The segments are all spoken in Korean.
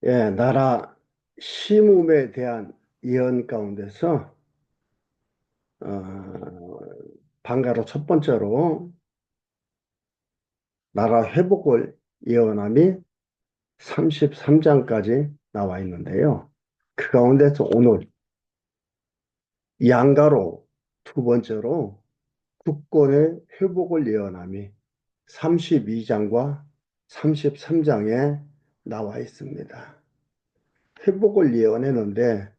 예, 나라 심음에 대한 예언 가운데서 어, 방가로 첫 번째로 나라 회복을 예언함이 33장까지 나와 있는데요. 그 가운데서 오늘 양가로 두 번째로 국권의 회복을 예언함이 32장과 33장에 나와 있습니다. 회복을 예언했는데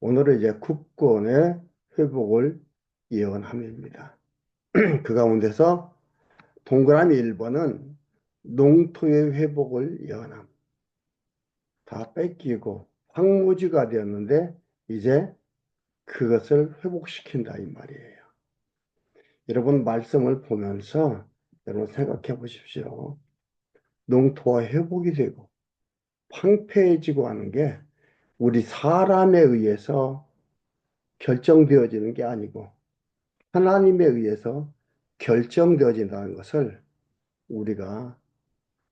오늘은 이제 국권의 회복을 예언함입니다. 그 가운데서 동그라미 1번은 농토의 회복을 예언함. 다 뺏기고 황무지가 되었는데 이제 그것을 회복시킨다 이 말이에요. 여러분 말씀을 보면서 여러분 생각해 보십시오. 농토가 회복이 되고 황폐해지고 하는 게 우리 사람에 의해서 결정되어지는 게 아니고 하나님에 의해서 결정되어진다는 것을 우리가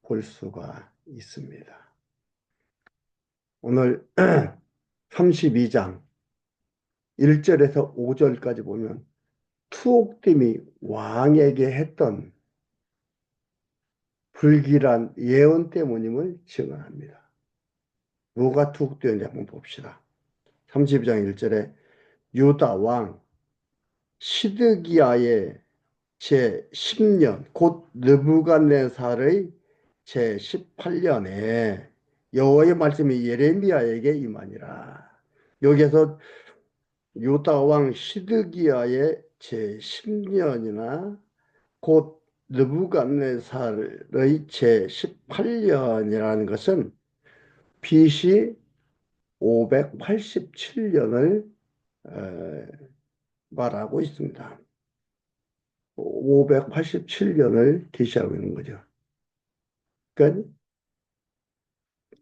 볼 수가 있습니다. 오늘 32장 1절에서 5절까지 보면 투옥됨이 왕에게 했던 불길한 예언 때문임을 증언합니다. 뭐가 투옥되었는지 한번 봅시다. 32장 1절에 유다 왕 시드기야의 제10년 곧 느부갓네살의 제18년에 여호와의 말씀이 예레미야에게 임하니라. 여기에서 유다 왕 시드기야의 제10년이나 곧 느부갓네살의 제18년이라는 것은 BC 587년을 말하고 있습니다. 587년을 계시하고 있는 거죠. 그러니까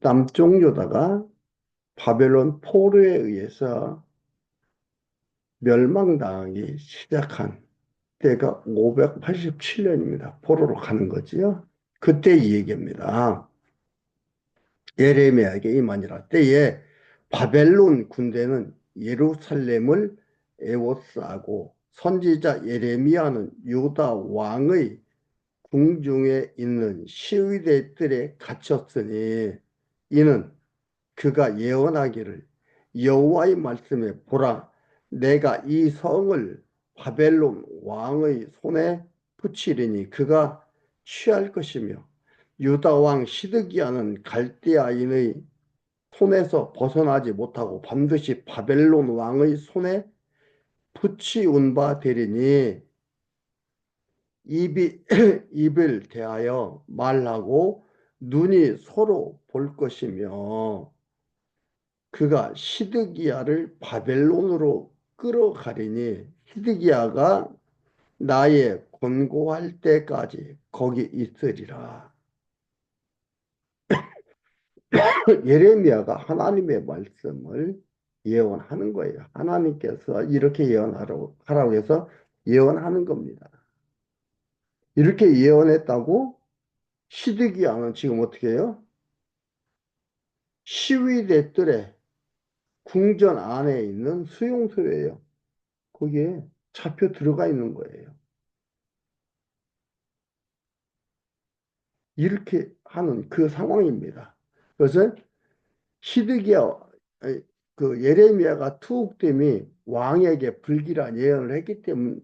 남쪽 유다가 바벨론 포로에 의해서 멸망당하기 시작한 때가 587년입니다. 포로로 가는 거지요. 그때 이 얘기입니다. 예레미야에게 임하니라. 때에 바벨론 군대는 예루살렘을 에워싸고 선지자 예레미야는 유다 왕의 궁중에 있는 시위대들에 갇혔으니 이는 그가 예언하기를 여호와의 말씀에 보라 내가 이 성을 바벨론 왕의 손에 붙이리니 그가 취할 것이며 유다 왕 시드기야는 갈대아인의 손에서 벗어나지 못하고 반드시 바벨론 왕의 손에 붙이운 바 되리니 입이 입을 대하여 말하고 눈이 서로 볼 것이며 그가 시드기야를 바벨론으로 끌어가리니 시드기야가 나의 권고할 때까지 거기 있으리라. 예레미야가 하나님의 말씀을 예언하는 거예요. 하나님께서 이렇게 하라고 해서 예언하는 겁니다. 이렇게 예언했다고 시드기야는 지금 어떻게 해요? 시위대들의 궁전 안에 있는 수용소예요. 거기에 잡혀 들어가 있는 거예요. 이렇게 하는 그 상황입니다. 그래서 시드기야, 그 예레미야가 투옥됨이 왕에게 불길한 예언을 했기 때문에,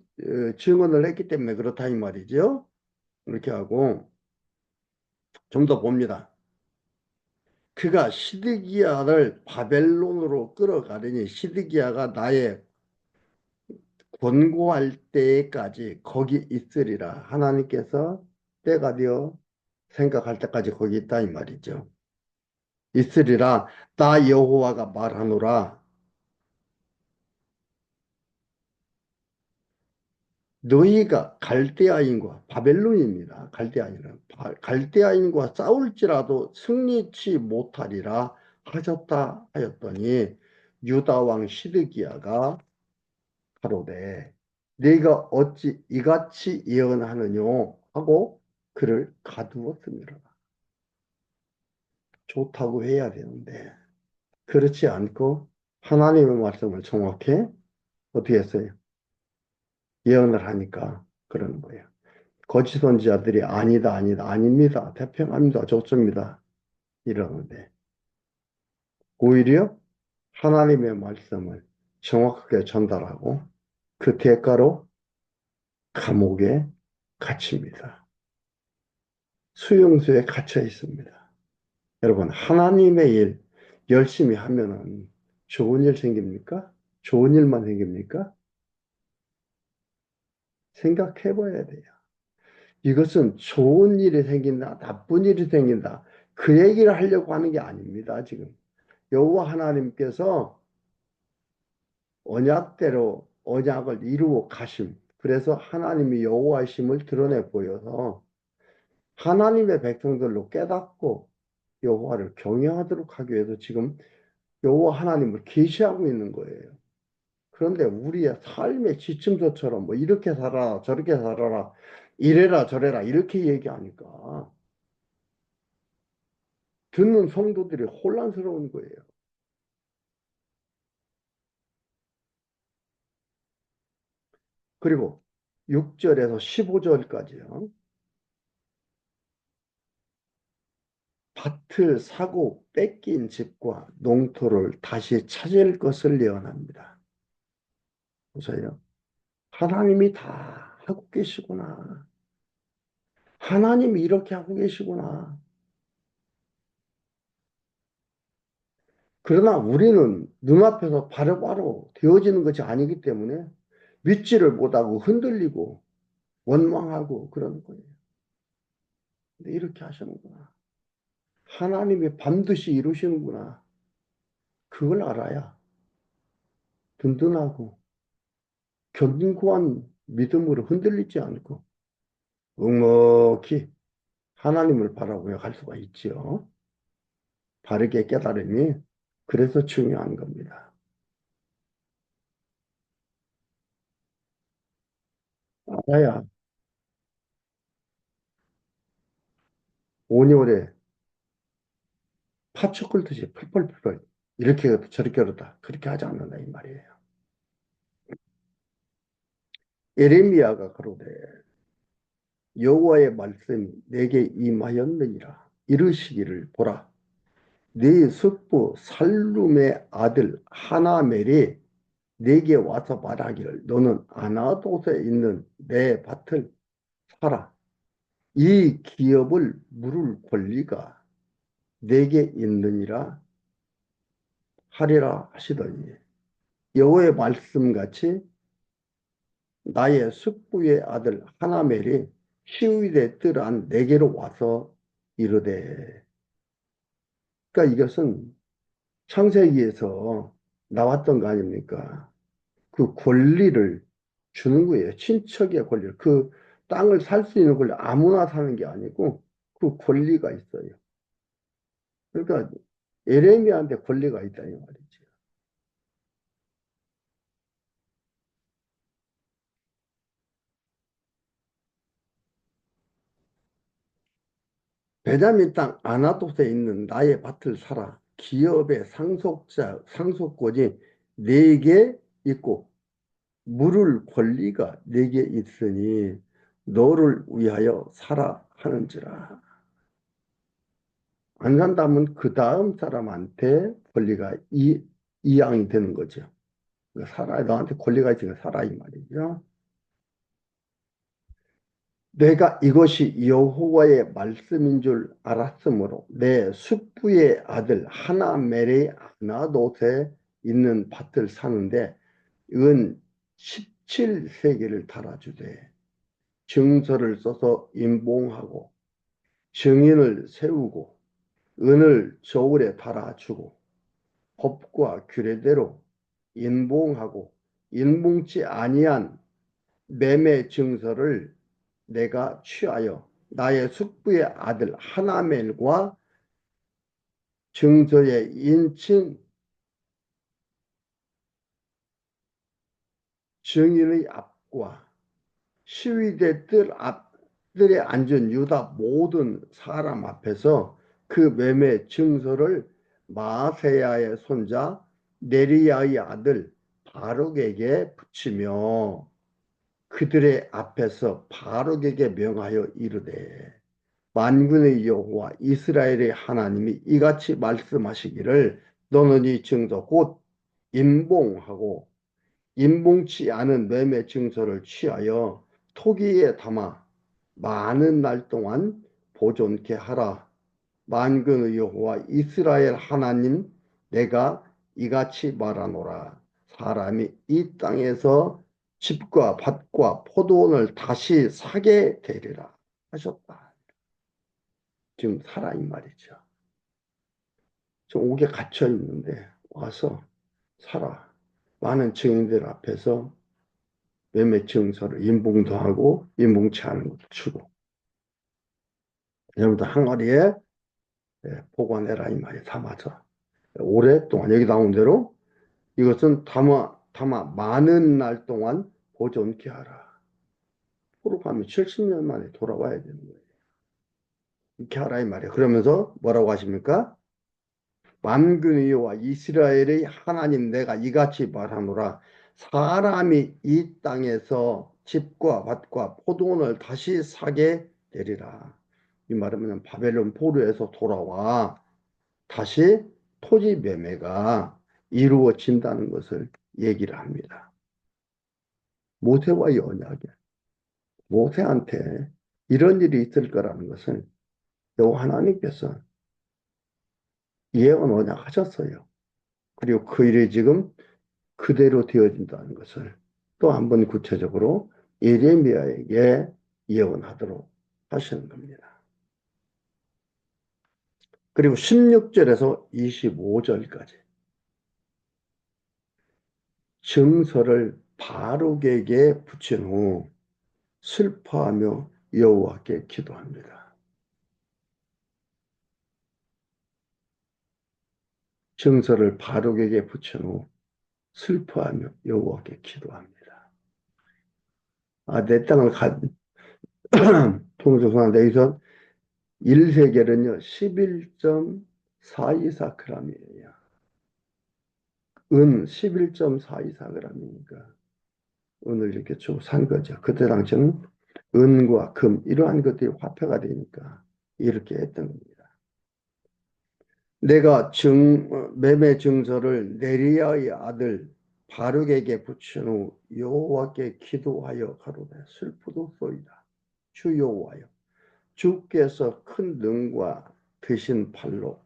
증언을 했기 때문에 그렇다 이 말이죠. 이렇게 하고 좀 더 봅니다. 그가 시드기야를 바벨론으로 끌어가려니 시드기야가 나의 권고할 때까지 거기 있으리라. 하나님께서 때가 되어 생각할 때까지 거기 있다 이 말이죠. 있으리라. 나 여호와가 말하노라. 너희가 갈대아인과 바벨론입니다. 갈대아인은 갈대아인과 싸울지라도 승리치 못하리라 하셨다 하였더니 유다 왕 시드기야가 가로되 네가 어찌 이같이 예언하느뇨 하고 그를 가두었습니다. 좋다고 해야 되는데 그렇지 않고 하나님의 말씀을 정확히 어떻게 했어요? 예언을 하니까 그러는 거예요. 거짓 선지자들이 아니다, 아니다, 아닙니다, 태평합니다, 좋습니다 이러는데 오히려 하나님의 말씀을 정확하게 전달하고 그 대가로 감옥에 갇힙니다. 수용소에 갇혀 있습니다. 여러분, 하나님의 일 열심히 하면은 좋은 일 생깁니까? 좋은 일만 생깁니까? 생각해 봐야 돼요. 이것은 좋은 일이 생긴다, 나쁜 일이 생긴다. 그 얘기를 하려고 하는 게 아닙니다, 지금. 여호와 하나님께서 언약대로 언약을 이루어 가심. 그래서 하나님이 여호와이심을 드러내 보여서 하나님의 백성들로 깨닫고 여호와를 경외하도록 하기 위해서 지금 여호와 하나님을 계시하고 있는 거예요. 그런데 우리의 삶의 지침서처럼 뭐 이렇게 살아라 저렇게 살아라 이래라 저래라 이렇게 얘기하니까 듣는 성도들이 혼란스러운 거예요. 그리고 6절에서 15절까지요. 밭을 사고 뺏긴 집과 농토를 다시 찾을 것을 예언합니다. 보세요. 하나님이 다 하고 계시구나. 하나님이 이렇게 하고 계시구나. 그러나 우리는 눈앞에서 바로바로 되어지는 것이 아니기 때문에 믿지를 못하고 흔들리고 원망하고 그러는 거예요. 근데 이렇게 하시는구나. 하나님이 반드시 이루시는구나. 그걸 알아야 든든하고 견고한 믿음으로 흔들리지 않고 묵묵히 하나님을 바라보며 갈 수가 있지요. 바르게 깨달음이 그래서 중요한 겁니다. 알아야 온열에 파초 끓듯이 펄펄펄 이렇게 해도 저렇게 하다 그렇게 하지 않는다 이 말이에요. 예레미야가 그러되 여호와의 말씀이 내게 임하였느니라 이르시기를 보라 네 숙부 살룸의 아들 하나멜이 내게 와서 말하기를 너는 아나돗에 있는 내 밭을 사라 이 기업을 물을 권리가 내게 있느니라 하리라 하시더니 여호와의 말씀같이 나의 숙부의 아들 하나멜이 시위대 뜰안 내게로 와서 이르되 그러니까 이것은 창세기에서 나왔던 거 아닙니까? 그 권리를 주는 거예요. 친척의 권리를. 그 땅을 살 수 있는 권리 아무나 사는 게 아니고 그 권리가 있어요. 그러니까 에레미야한테 권리가 있다 이 말이죠. 베냐민 땅 아나돗에 있는 나의 밭을 사라. 기업의 상속권이 내게 있고 물을 권리가 내게 있으니 너를 위하여 사라 하는지라. 안 산다면 그 다음 사람한테 권리가 이양이 되는 거죠. 살아, 너한테 권리가 있으니까 살아 이 말이죠. 내가 이것이 여호와의 말씀인 줄 알았으므로 내 숙부의 아들 하나멜의 아나돗에 있는 밭을 사는데 은 17세기를 달아주되 증서를 써서 임봉하고 증인을 세우고 은을 저울에 달아주고 법과 규례대로 인봉하고 인봉치 아니한 매매 증서를 내가 취하여 나의 숙부의 아들 하나멜과 증서의 인친 증인의 앞과 시위대 뜰 앞들에 앉은 유다 모든 사람 앞에서 그 매매 증서를 마세야의 손자 네리야의 아들 바룩에게 붙이며 그들의 앞에서 바룩에게 명하여 이르되 만군의 여호와 이스라엘의 하나님이 이같이 말씀하시기를 너는 이 증서 곧 임봉하고 임봉치 않은 매매 증서를 취하여 토기에 담아 많은 날 동안 보존케 하라. 만군의 여호와 이스라엘 하나님 내가 이같이 말하노라. 사람이 이 땅에서 집과 밭과 포도원을 다시 사게 되리라 하셨다. 지금 살아 이 말이죠. 저 옥에 갇혀 있는데 와서 살아. 많은 증인들 앞에서 매매 증서를 임봉도 하고 임봉치 않은 것도 주고 여러분들 항아리에 보관해라 이 말이 담아서 오랫동안 여기 나온 대로 이것은 담아 많은 날 동안 보존케 하라. 포로 가면 70년 만에 돌아와야 되는 거예요. 이렇게 하라 이 말이에요. 그러면서 뭐라고 하십니까? 만군의 여호와 이스라엘의 하나님 내가 이같이 말하노라. 사람이 이 땅에서 집과 밭과 포도원을 다시 사게 되리라. 이 말은 바벨론 포로에서 돌아와 다시 토지 매매가 이루어진다는 것을 얘기를 합니다. 모세와의 언약에 모세한테 이런 일이 있을 거라는 것을 여호와 하나님께서 예언 언약하셨어요. 그리고 그 일이 지금 그대로 되어진다는 것을 또 한 번 구체적으로 예레미야에게 예언하도록 하시는 겁니다. 그리고 16절에서 25절까지 증서를 바룩에게 붙인 후 슬퍼하며 여호와께 기도합니다. 증서를 바룩에게 붙인 후 슬퍼하며 여호와께 기도합니다. 내 땅을 통조선한데 여기서 1세겔은요 11.424g이에요. 은 11.424g이니까 은을 이렇게 주고 산 거죠. 그때 당시는 은과 금 이러한 것들이 화폐가 되니까 이렇게 했던 겁니다. 내가 매매 증서를 네리야의 아들 바룩에게 붙인 후 여호와께 기도하여 가로되 슬프도소이다. 주 여호와여 주께서 큰 능과 드신 팔로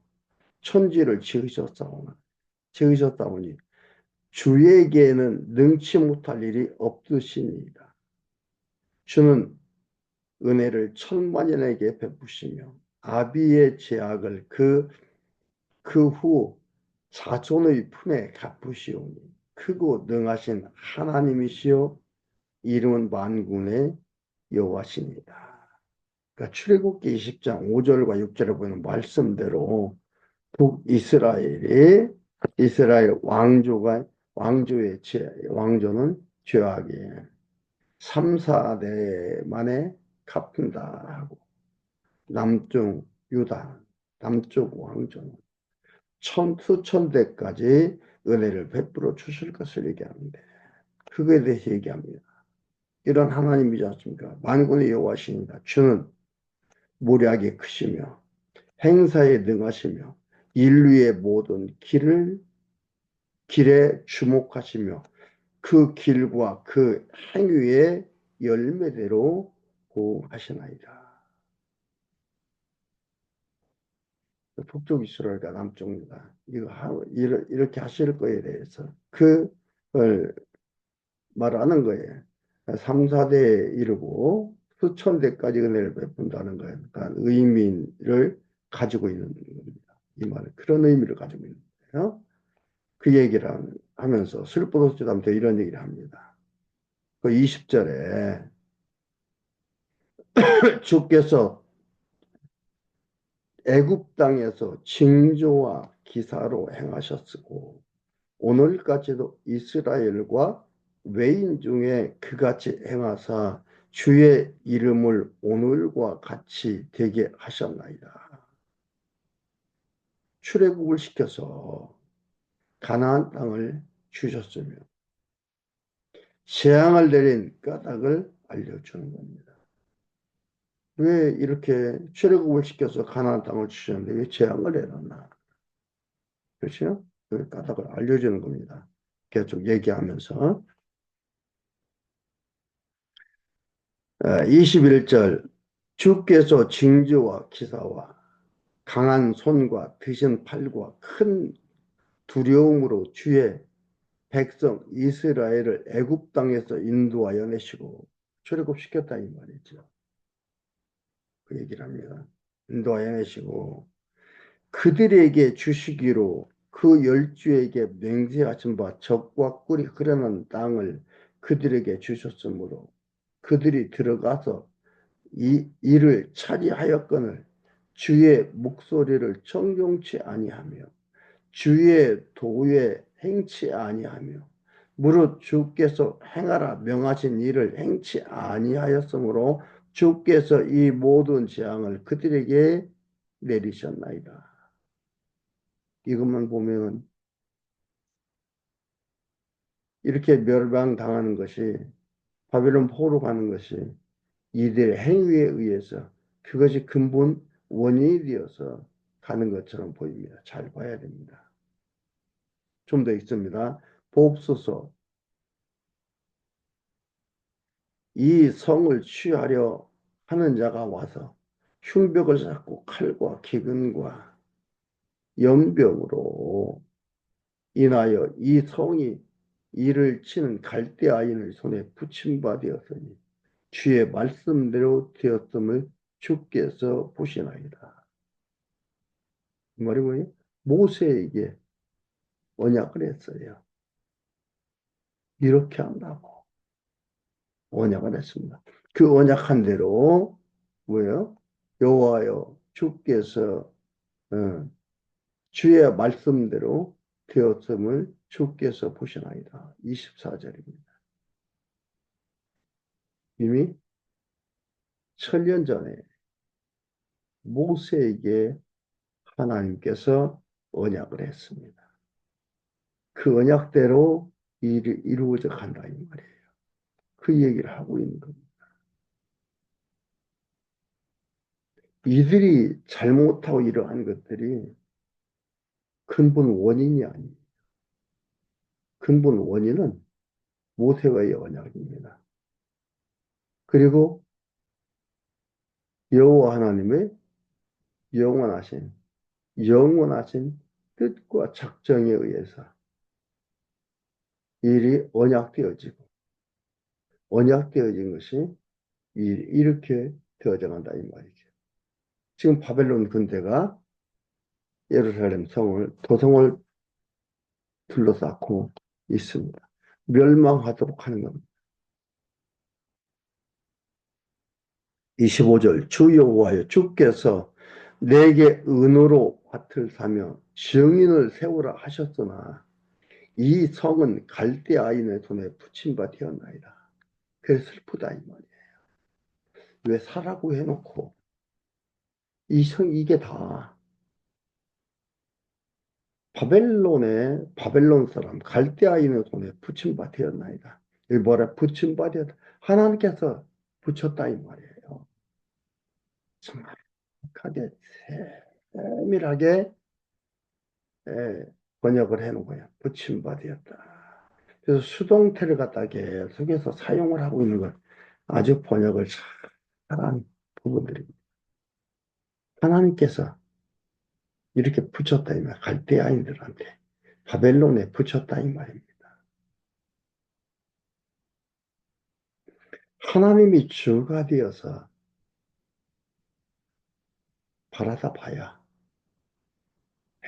천지를 지으셨사오니 주에게는 능치 못할 일이 없으시니이다. 주는 은혜를 천만인에게 베푸시며 아비의 죄악을 그 후 자손의 품에 갚으시오니 크고 능하신 하나님이시여 이름은 만군의 여호와시니이다. 그러니까 출애굽기 20장 5절과 6절에 보이는 말씀대로 북이스라엘이 이스라엘 왕조는 죄악에 3, 4대 만에 갚는다 하고 남쪽 유다 남쪽 왕조는 수천 대까지 은혜를 베풀어 주실 것을 얘기하는데 그거에 대해서 얘기합니다. 이런 하나님이지 않습니까? 만군의 여호와시니라. 주는 무량이 크시며 행사에 능하시며 인류의 모든 길에 주목하시며 그 길과 그 행위의 열매대로 보호하시나이다. 북쪽 이스라엘과 남쪽 유다 이렇게 하실 거에 대해서 그걸 말하는 거예요. 3, 4대에 이르고 수천 대까지 은혜를 베푼다는 거예요. 그러니까 의미를 가지고 있는 겁니다. 이 말은 그런 의미를 가지고 있는 거예요. 그 얘기를 하면서 슬프도스다면서 이런 얘기를 합니다. 그 20절에 주께서 애굽 땅에서 징조와 기사로 행하셨고 오늘까지도 이스라엘과 외인 중에 그같이 행하사 주의 이름을 오늘과 같이 되게 하셨나이다. 출애굽을 시켜서 가나안 땅을 주셨으며 재앙을 내린 까닭을 알려주는 겁니다. 왜 이렇게 출애굽을 시켜서 가나안 땅을 주셨는데 왜 재앙을 내렸나? 그렇죠? 그 까닭을 알려주는 겁니다. 계속 얘기하면서 21절 주께서 징조와 기사와 강한 손과 드신 팔과 큰 두려움으로 주의 백성 이스라엘을 애굽 땅에서 인도하여 내시고 출애굽시켰다 이 말이죠. 그 얘기를 합니다. 인도하여 내시고 그들에게 주시기로 그 열주에게 맹세하신 바 적과 꿀이 흐르는 땅을 그들에게 주셨으므로 그들이 들어가서 이 일을 차지하였거늘 주의 목소리를 청종치 아니하며 주의 도에 행치 아니하며 무릇 주께서 행하라 명하신 일을 행치 아니하였으므로 주께서 이 모든 재앙을 그들에게 내리셨나이다. 이것만 보면 이렇게 멸망당하는 것이 바벨론 포로 가는 것이 이들의 행위에 의해서 그것이 근본 원인이 되어서 가는 것처럼 보입니다. 잘 봐야 됩니다. 좀 더 있습니다. 보옵소서 이 성을 취하려 하는 자가 와서 흉벽을 쌓고 칼과 기근과 연병으로 인하여 이 성이 이를 치는 갈대아인의 손에 붙임받았으니 주의 말씀대로 되었음을 주께서 보시나이다. 이 말이 뭐예요? 모세에게 언약을 했어요. 이렇게 한다고 언약을 했습니다. 그 언약한 대로 뭐예요? 여호와여 주께서 주의 말씀대로 되었음을 주께서 보시나이다. 24절입니다. 이미 천년 전에 모세에게 하나님께서 언약을 했습니다. 그 언약대로 일이 이루어져 간다 이 말이에요. 그 얘기를 하고 있는 겁니다. 이들이 잘못하고 이러한 것들이 근본 원인이 아니에요. 근본 원인은 모세와의 언약입니다. 그리고 여호와 하나님의 영원하신 뜻과 작정에 의해서 일이 언약되어지고 언약되어진 것이 이렇게 되어져 간다 이 말이죠. 지금 바벨론 군대가 예루살렘 성을 도성을 둘러싸고 있습니다. 멸망하도록 하는 겁니다. 25절 주 여호와여 주께서 내게 은으로 밭을 사며 증인을 세우라 하셨으나 이 성은 갈대아인의 손에 붙임 바 되었나이다. 그래서 슬프다 이 말이에요. 왜 사라고 해놓고 이 성 이게 다 바벨론 사람 갈대아인의 손에 붙임 바 되었나이다. 여기 뭐라 붙임 바 되었다. 하나님께서 붙였다 이 말이에요. 정확하게 세밀하게 번역을 해놓은 거야. 붙임 바 되었다. 그래서 수동태를 갖다 계속해서 사용을 하고 있는 걸 아주 번역을 잘한 부분들입니다. 하나님께서 이렇게 붙였다 이 말, 갈대아인들한테 바벨론에 붙였다 이 말입니다. 하나님이 주가 되어서 바라다 봐야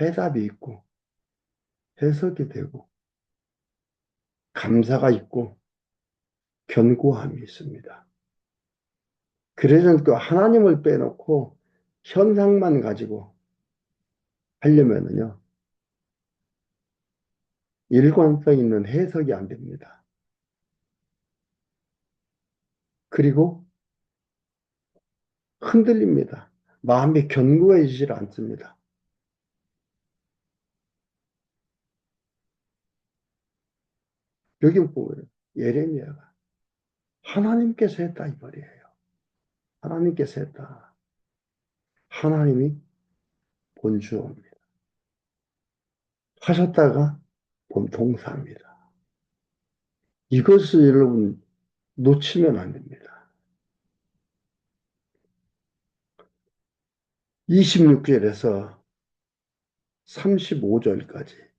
해답이 있고 해석이 되고 감사가 있고 견고함이 있습니다. 그래서 그 하나님을 빼놓고 현상만 가지고 하려면은요 일관성 있는 해석이 안 됩니다. 그리고 흔들립니다. 마음이 견고해지질 않습니다. 여기 보면 예레미야가 하나님께서 했다 이 말이에요. 하나님께서 했다. 하나님이 본주입니다. 하셨다가 본 동사입니다. 이것을 여러분 놓치면 안 됩니다. 26절에서 35절까지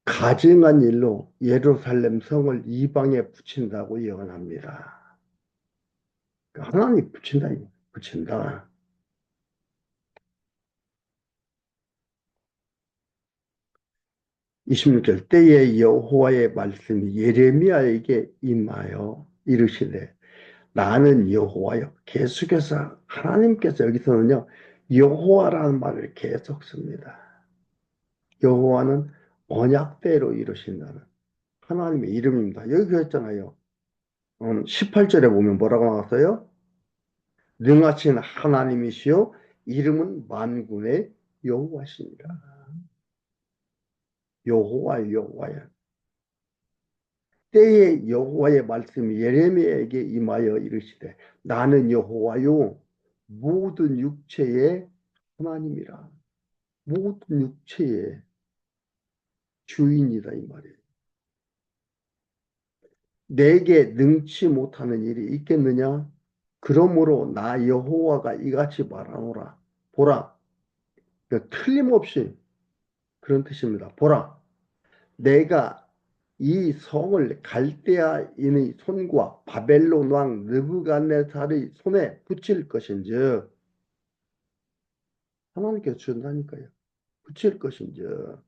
가증한 일로 예루살렘 성을 이방에 붙인다고 예언합니다. 하나님 붙인다, 붙인다. 26절 때에 여호와의 말씀이 예레미야에게 임하여 이르시되 나는 여호와여. 계속해서 하나님께서 여기서는요 여호와라는 말을 계속 씁니다. 여호와는 언약대로 이루신다는 하나님의 이름입니다. 여기 그랬잖아요. 18절에 보면 뭐라고 나왔어요? 능하신 하나님이시요 이름은 만군의 여호와시니라. 여호와 여호와야. 때에 여호와의 말씀이 예레미야에게 임하여 이르시되 나는 여호와요 모든 육체의 하나님이라. 모든 육체의 주인이다 이 말이에요. 내게 능치 못하는 일이 있겠느냐? 그러므로 나 여호와가 이같이 말하노라. 보라. 틀림없이 그런 뜻입니다. 보라. 내가 이 성을 갈대아인의 손과 바벨론 왕 느부갓네살의 손에 붙일 것인즉 하나님께서 준다니까요. 붙일 것인즉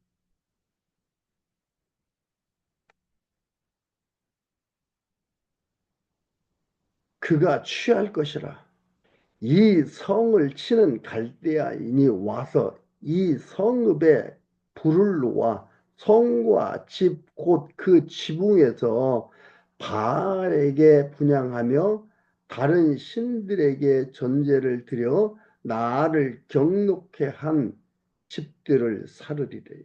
그가 취할 것이라. 이 성을 치는 갈대아인이 와서 이 성읍에 불을 놓아 성과 집 곧 그 지붕에서 바알에게 분향하며 다른 신들에게 전제를 드려 나를 경록해 한 집들을 사르리래.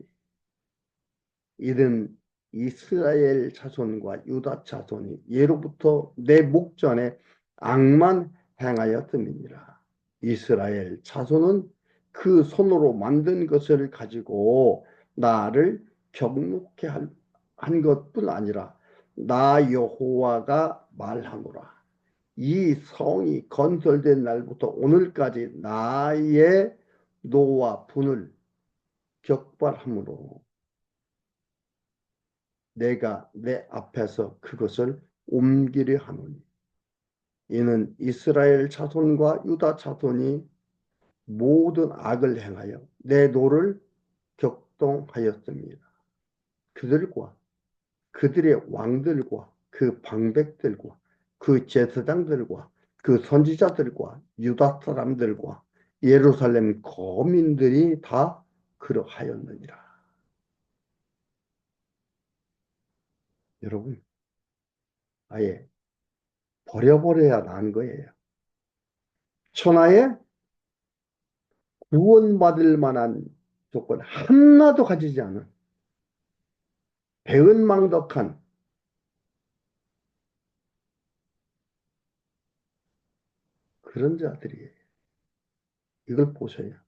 이는 이스라엘 자손과 유다 자손이 예로부터 내 목전에 악만 행하였음이니라. 이스라엘 자손은 그 손으로 만든 것을 가지고 나를 경록해 한 것뿐 아니라 나 여호와가 말하노라. 이 성이 건설된 날부터 오늘까지 나의 노와 분을 격발함으로 내가 내 앞에서 그것을 옮기려 하노니 이는 이스라엘 자손과 유다 자손이 모든 악을 행하여 내 노를 격동하였습니다. 그들과 그들의 왕들과 그 방백들과 그 제사장들과 그 선지자들과 유다 사람들과 예루살렘 거민들이 다 그러하였느니라. 여러분, 아예 버려버려야 하는 거예요. 천하에 구원받을 만한 조건 하나도 가지지 않은 배은망덕한 그런 자들이에요. 이걸 보셔야.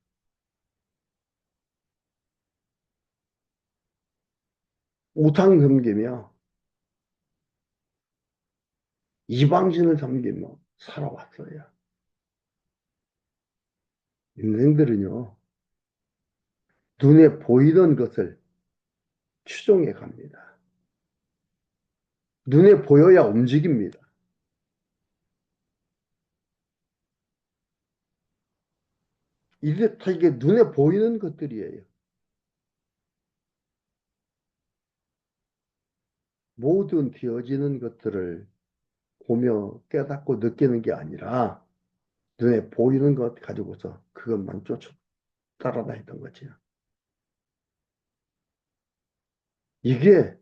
우상 섬기며 이방신을 섬기며 살아왔어요. 인생들은요, 눈에 보이던 것을 추종해 갑니다. 눈에 보여야 움직입니다. 이게 다 이게 눈에 보이는 것들이에요. 모든 되어지는 것들을 보며 깨닫고 느끼는 게 아니라 눈에 보이는 것 가지고서 그것만 쫓아 따라다니던 거죠. 이게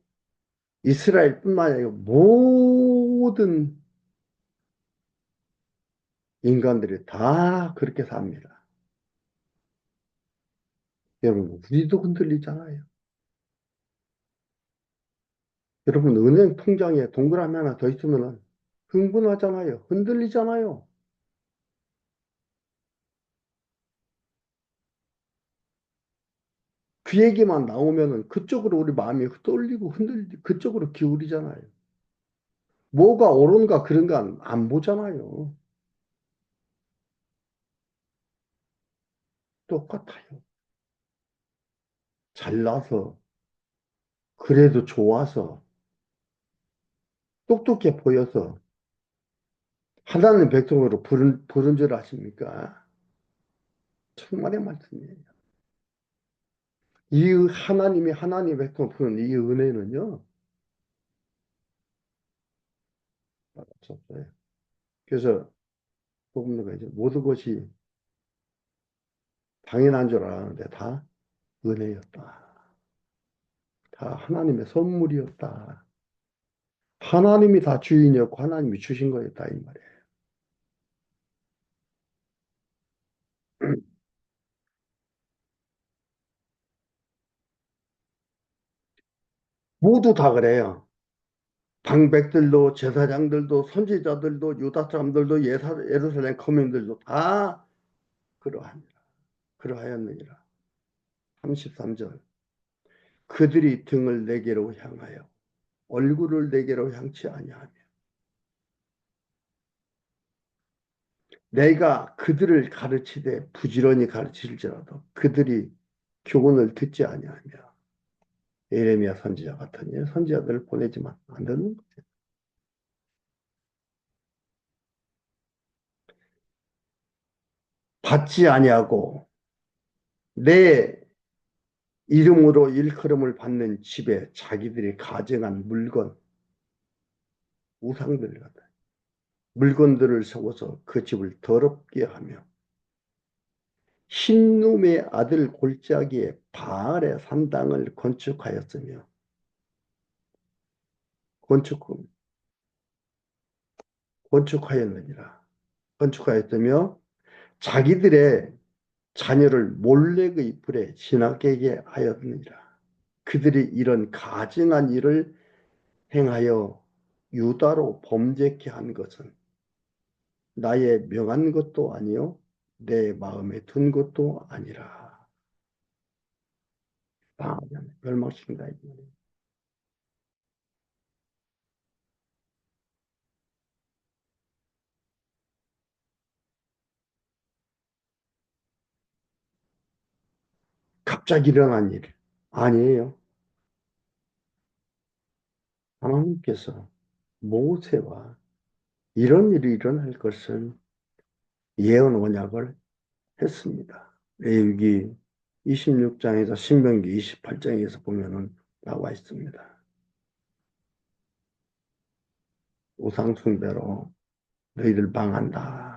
이스라엘뿐만 아니라 모든 인간들이 다 그렇게 삽니다. 여러분, 우리도 흔들리잖아요. 여러분, 은행 통장에 동그라미 하나 더 있으면 흥분하잖아요. 흔들리잖아요. 그 얘기만 나오면은 그쪽으로 우리 마음이 떨리고 흔들리고 그쪽으로 기울이잖아요. 뭐가 옳은가 그런가 안 보잖아요. 똑같아요. 잘나서, 그래도 좋아서, 똑똑해 보여서 하나님 백성으로 부른 줄 아십니까? 정말의 말씀이에요. 이 하나님이 하나님 백성을 부른 이 은혜는요, 없었어요. 그래서 복음서가 이제 모든 것이 당연한 줄 알았는데 다 은혜였다. 다 하나님의 선물이었다. 하나님이 다 주인이었고 하나님이 주신 거였다 이 말이에요. 모두 다 그래요. 방백들도 제사장들도 선지자들도 유다 사람들도 예루살렘 거민들도 다 그러하니라. 그러하였느니라. 33절. 그들이 등을 내게로 향하여 얼굴을 내게로 향치 아니하며 내가 그들을 가르치되 부지런히 가르칠지라도 그들이 교훈을 듣지 아니하며 예레미야 선지자 같으니 선지자들을 보내지만 안 듣는 거죠. 받지 아니하고 내 이름으로 일컬음을 받는 집에 자기들이 가정한 물건, 우상들 같은 물건들을 세워서 그 집을 더럽게 하며 흰놈의 아들 골짜기에 바알의 산당을 건축하였으며 건축 건축하였느니라. 건축하였으며 자기들의 자녀를 몰렉의 불에 지나게 하였느니라. 그들이 이런 가증한 일을 행하여 유다로 범죄케 한 것은 나의 명한 것도 아니요 내 마음에 둔 것도 아니라. 망하면 멸망시킨다 이 말이에요. 갑자기 일어난 일 아니에요. 하나님께서 모세와 이런 일이 일어날 것을 예언 언약을 했습니다. 레위기 26장에서 신명기 28장에서 보면은 나와 있습니다. 우상 숭배로 너희들 망한다.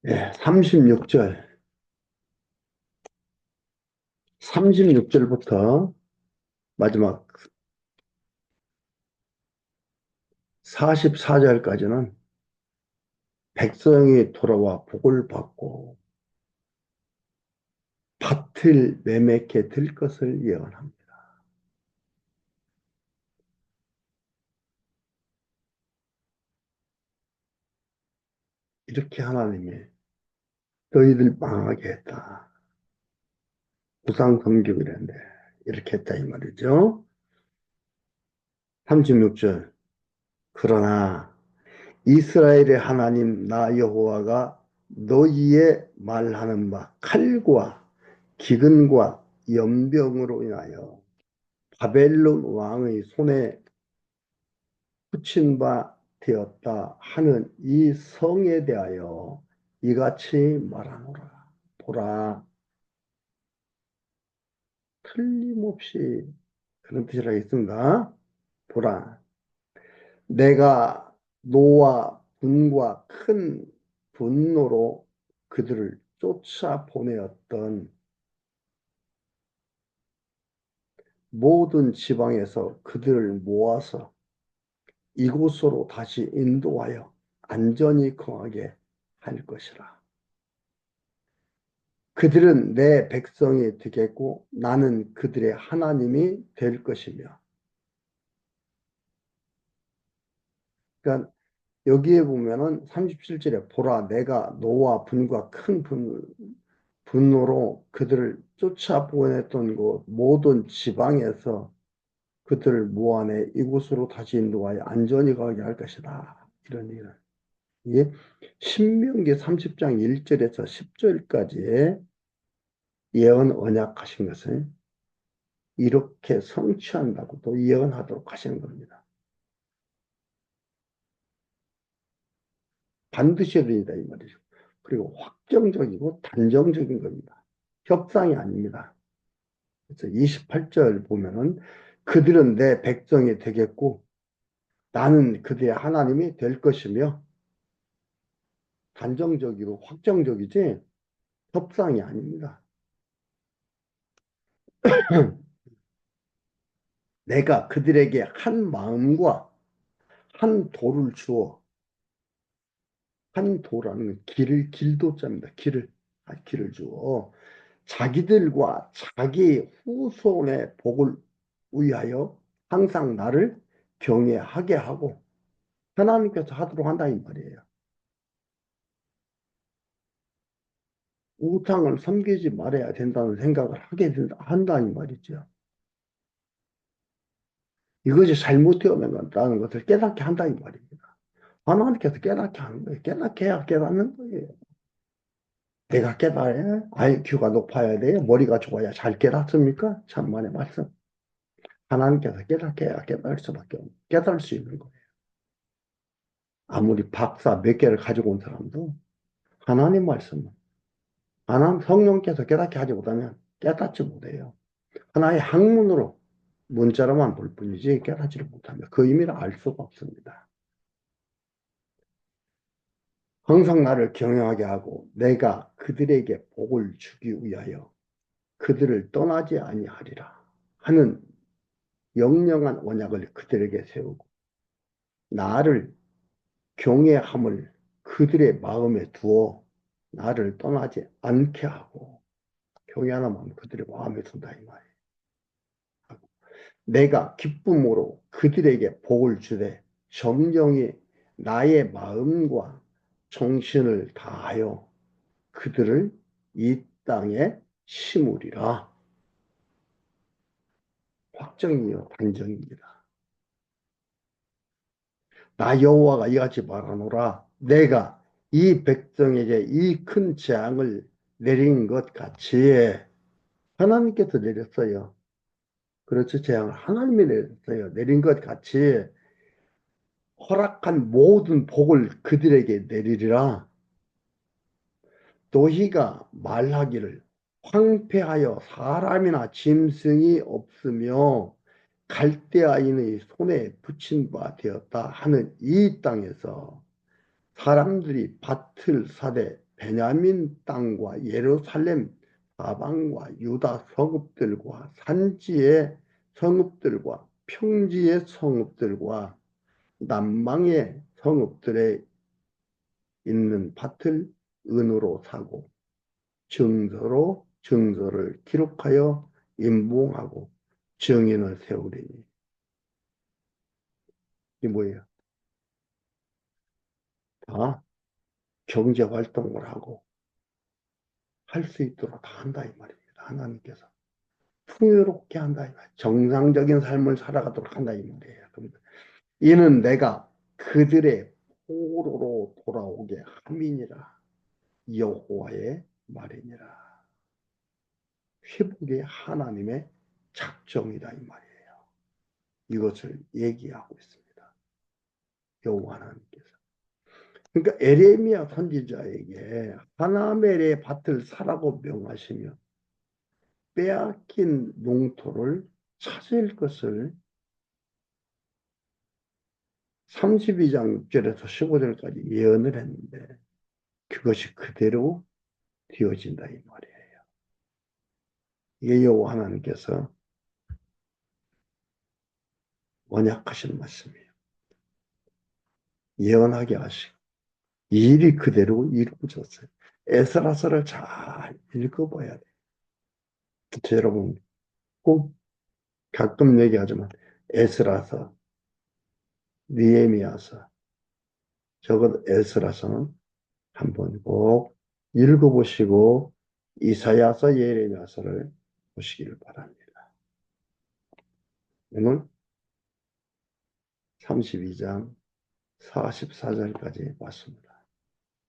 예, 36절부터 마지막 44절까지는 백성이 돌아와 복을 받고 밭을 매매케 될 것을 예언합니다. 이렇게 하나님이 너희들 망하게 했다. 우상 섬기기랬는데 이렇게 했다 이 말이죠. 36절. 그러나 이스라엘의 하나님 나 여호와가 너희의 말하는 바 칼과 기근과 연병으로 인하여 바벨론 왕의 손에 붙인 바 되었다 하는 이 성에 대하여 이같이 말하노라. 보라, 틀림없이 그런 뜻이라 했습니다. 보라, 내가 노와 분과 큰 분노로 그들을 쫓아 보내었던 모든 지방에서 그들을 모아서 이곳으로 다시 인도하여 안전히 거하게 할 것이라. 그들은 내 백성이 되겠고 나는 그들의 하나님이 될 것이며. 그러니까 여기에 보면은 37절에 보라 내가 노와 분과 큰 분노로 그들을 쫓아보냈던 곳 모든 지방에서 그들을 모아내 이곳으로 다시 인도하여 안전히 가게 할 것이다. 이런 얘기를. 이게 신명기 30장 1절에서 10절까지의 예언 언약하신 것을 이렇게 성취한다고 또 예언하도록 하시는 겁니다. 반드시 해야 된다 이 말이죠. 그리고 확정적이고 단정적인 겁니다. 협상이 아닙니다. 그래서 28절 보면은 그들은 내 백성이 되겠고 나는 그들의 하나님이 될 것이며. 단정적이고 확정적이지 협상이 아닙니다. 내가 그들에게 한 마음과 한 도를 주어. 한 도라는 건 길도자입니다. 길을 주어 자기들과 자기 후손의 복을 위하여 항상 나를 경외하게 하고 하나님께서 하도록 한다 이 말이에요. 우상을 섬기지 말아야 된다는 생각을 한다 이 말이죠. 이것이 잘못되었다는 것을 깨닫게 한다 이 말입니다. 하나님께서 깨닫게 하는 거예요. 깨닫게 해야 깨닫는 거예요. 내가 깨달아야 IQ가 높아야 돼요. 머리가 좋아야 잘 깨닫습니까? 천만의 말씀. 하나님께서 깨닫게 해야 깨달을 수밖에 없는, 깨달을 수 있는 거예요. 아무리 박사 몇 개를 가지고 온 사람도 하나님 말씀은, 하나님 성령께서 깨닫게 하지 못하면 깨닫지 못해요. 하나의 학문으로 문자로만 볼 뿐이지 깨닫지를 못하면 그 의미를 알 수가 없습니다. 항상 나를 경외하게 하고 내가 그들에게 복을 주기 위하여 그들을 떠나지 아니하리라 하는 영영한 언약을 그들에게 세우고 나를 경외함을 그들의 마음에 두어 나를 떠나지 않게 하고 경외하는 마음 그들의 마음에 둔다 이 말이에요. 내가 기쁨으로 그들에게 복을 주되 점령이 나의 마음과 정신을 다하여 그들을 이 땅에 심으리라. 확정이요 단정입니다. 나 여호와가 이같이 말하노라. 내가 이 백성에게 이 큰 재앙을 내린 것 같이. 하나님께서 내렸어요. 그렇죠. 재앙을 하나님이 내렸어요. 내린 것 같이 허락한 모든 복을 그들에게 내리리라. 너희가 말하기를 황폐하여 사람이나 짐승이 없으며 갈대아인의 손에 붙인 바 되었다 하는 이 땅에서 사람들이 밭을 사되 베냐민 땅과 예루살렘 사방과 유다 성읍들과 산지의 성읍들과 평지의 성읍들과 남방의 성읍들에 있는 밭을 은으로 사고 증서를 기록하여 임봉하고 증인을 세우리니. 이게 뭐예요? 다 경제 활동을 하고 할 수 있도록 다 한다 이 말입니다. 하나님께서 풍요롭게 한다 이 말. 정상적인 삶을 살아가도록 한다 이 말이에요. 이는 내가 그들의 포로로 돌아오게 함이니라. 여호와의 말이니라. 회복이 하나님의 작정이다 이 말이에요. 이것을 얘기하고 있습니다. 여호와 하나님께서. 그러니까 에레미야 선지자에게 하나멜의 밭을 사라고 명하시며 빼앗긴 농토를 찾을 것을 32장 6절에서 15절까지 예언을 했는데 그것이 그대로 되어진다 이 말이에요. 이게 여호와 하나님께서 언약하신 말씀이에요. 예언하게 하시고 이 일이 그대로 이루어졌어요. 에스라서를 잘 읽어봐야 돼. 저 여러분 꼭 가끔 얘기하지만 에스라서, 느헤미야서, 적어도 에스라서는 한번 꼭 읽어보시고 이사야서, 예레미야서를 보시기를 바랍니다. 오늘 32장 44절까지 봤습니다.